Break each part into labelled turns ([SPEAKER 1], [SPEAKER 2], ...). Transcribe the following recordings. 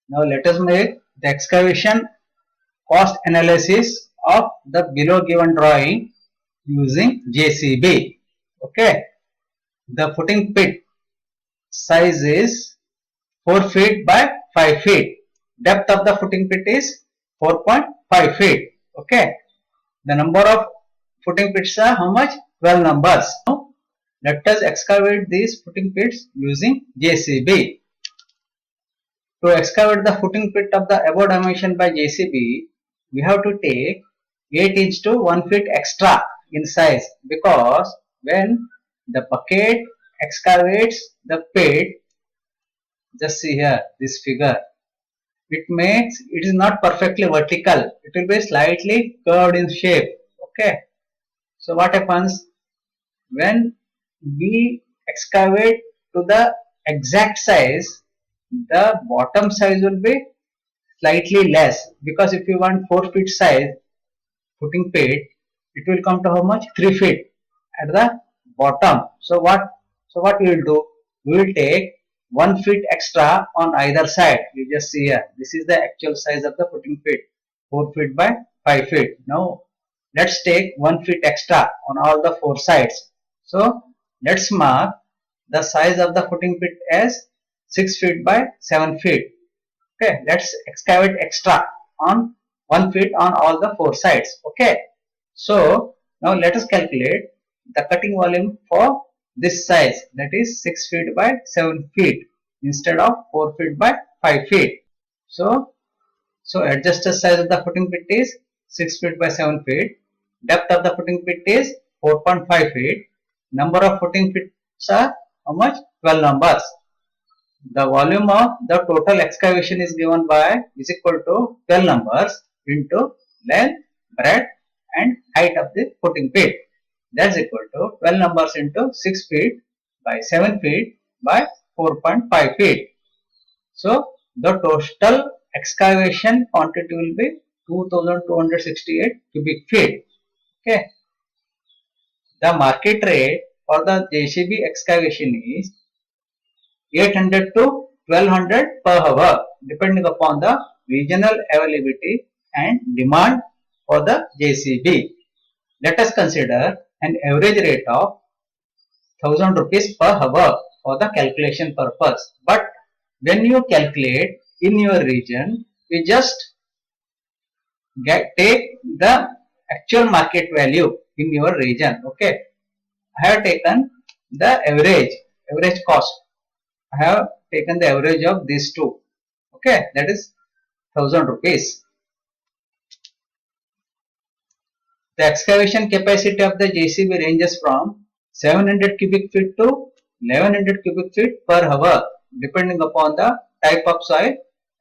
[SPEAKER 1] Now let us make the excavation cost analysis of the below given drawing using JCB. Okay, the footing pit size is 4 feet by 5 feet. Depth of the footing pit is 4.5 feet. Okay, the number of footing pits are how much? 12 numbers. Now, let us excavate these footing pits using JCB. To excavate the footing pit of the above dimension by JCB, we have to take 8 inch to 1 feet extra in size, because when the bucket excavates the pit, just see here this figure, it is not perfectly vertical, it will be slightly curved in shape. Okay, so what happens when we excavate to the exact size, the bottom size will be slightly less, because if you want 4 feet size footing pit, it will come to how much? 3 feet at the bottom. So what we will do? We will take 1 feet extra on either side. You just see here. This is the actual size of the footing pit, 4 feet by 5 feet. Now let's take 1 feet extra on all the 4 sides. So let's mark the size of the footing pit as 6 feet by 7 feet. Okay, let's excavate extra on 1 feet on all the 4 sides. Okay, so now let us calculate the cutting volume for this size, that is 6 feet by 7 feet instead of 4 feet by 5 feet. So adjusted size of the footing pit is 6 feet by 7 feet. Depth of the footing pit is 4.5 feet. Number of footing pits are how much? 12 numbers. The volume of the total excavation is given by is equal to 12 numbers into length, breadth and height of the footing pit. That's equal to 12 numbers into 6 feet by 7 feet by 4.5 feet. So the total excavation quantity will be 2268 cubic feet. Okay. The market rate for the JCB excavation is 800 to 1200 per hour, depending upon the regional availability and demand for the JCB. Let us consider an average rate of 1000 rupees per hour for the calculation purpose. But when you calculate in your region, you just take the actual market value in your region. Okay, I have taken the average cost. I have taken the average of these two. Okay, that is 1000 rupees. The excavation capacity of the JCB ranges from 700 cubic feet to 1100 cubic feet per hour, depending upon the type of soil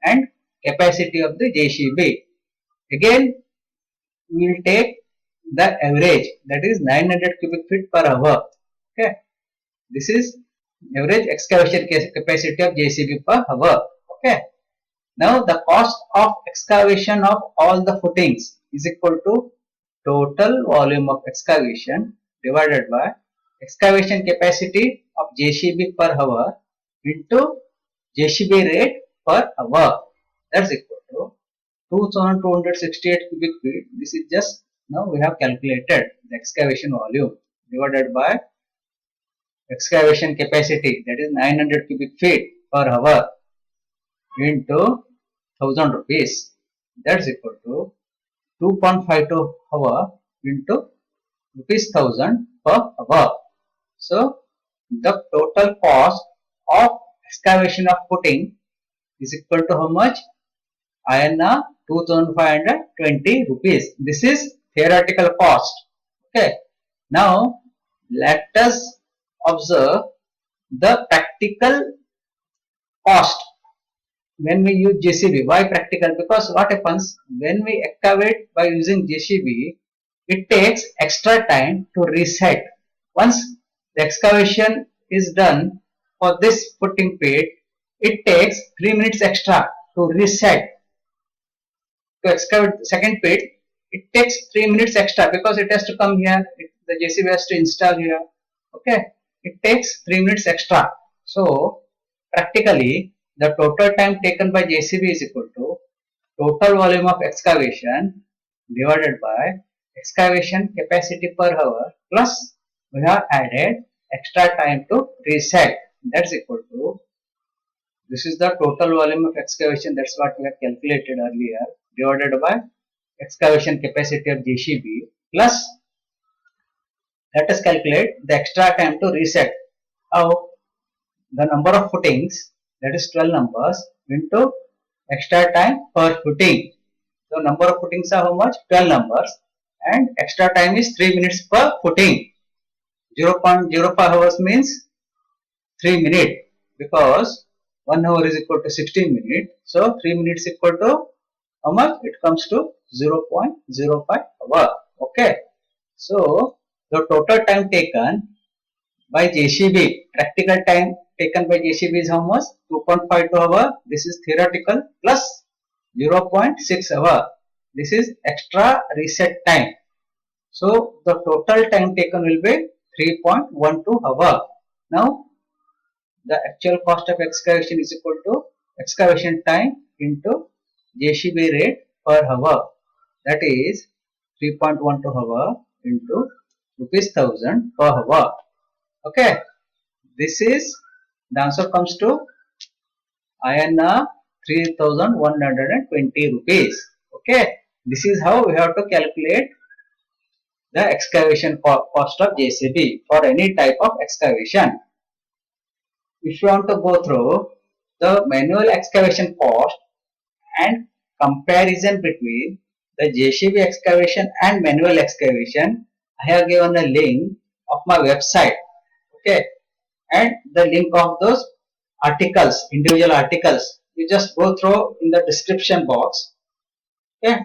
[SPEAKER 1] and capacity of the JCB. Again, we will take the average, that is 900 cubic feet per hour. Okay, this is average excavation capacity of JCB per hour. Okay, now the cost of excavation of all the footings is equal to total volume of excavation divided by excavation capacity of JCB per hour into JCB rate per hour. That's equal to 2268 cubic feet. This is just now we have calculated the excavation volume divided by excavation capacity, that is 900 cubic feet per hour into 1000 rupees. That's equal to 2.52 hour into rupees 1000 per hour. So the total cost of excavation of footing is equal to how much? INR 2520 rupees. This is theoretical cost. Okay. Now let us observe the practical cost when we use JCB. Why practical? Because what happens when we excavate by using JCB, it takes extra time to reset. Once the excavation is done for this footing pit, it takes 3 minutes extra to reset. To excavate the second pit, it takes 3 minutes extra because it has to come here, the JCB has to install here. Okay, it takes 3 minutes extra. So practically the total time taken by JCB is equal to total volume of excavation divided by excavation capacity per hour plus we have added extra time to reset. That's equal to, this is the total volume of excavation, that's what we have calculated earlier, divided by excavation capacity of JCB plus, let us calculate the extra time to reset. How? The number of footings, that is 12 numbers, into extra time per footing. So number of footings are how much? 12 numbers, and extra time is 3 minutes per footing. 0.05 hours means 3 minutes, because 1 hour is equal to 16 minutes. So 3 minutes equal to how much? It comes to 0.05 hour. Okay. So the total time taken by JCB, practical time taken by JCB is how much? 2.52 hour. This is theoretical, plus 0.6 hour. This is extra reset time. So the total time taken will be 3.12 hour. Now the actual cost of excavation is equal to excavation time into JCB rate per hour. That is 3.12 hour into rupees 1000 per hour. Okay. This is, the answer comes to INR 3120 rupees. Okay. This is how we have to calculate the excavation cost of JCB for any type of excavation. If you want to go through the manual excavation cost and comparison between the JCB excavation and manual excavation, I have given a link of my website. Okay. And the link of those articles, individual articles, you just go through in the description box. Okay.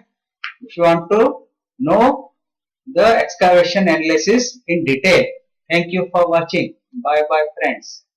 [SPEAKER 1] If you want to know the excavation analysis in detail. Thank you for watching. Bye bye friends.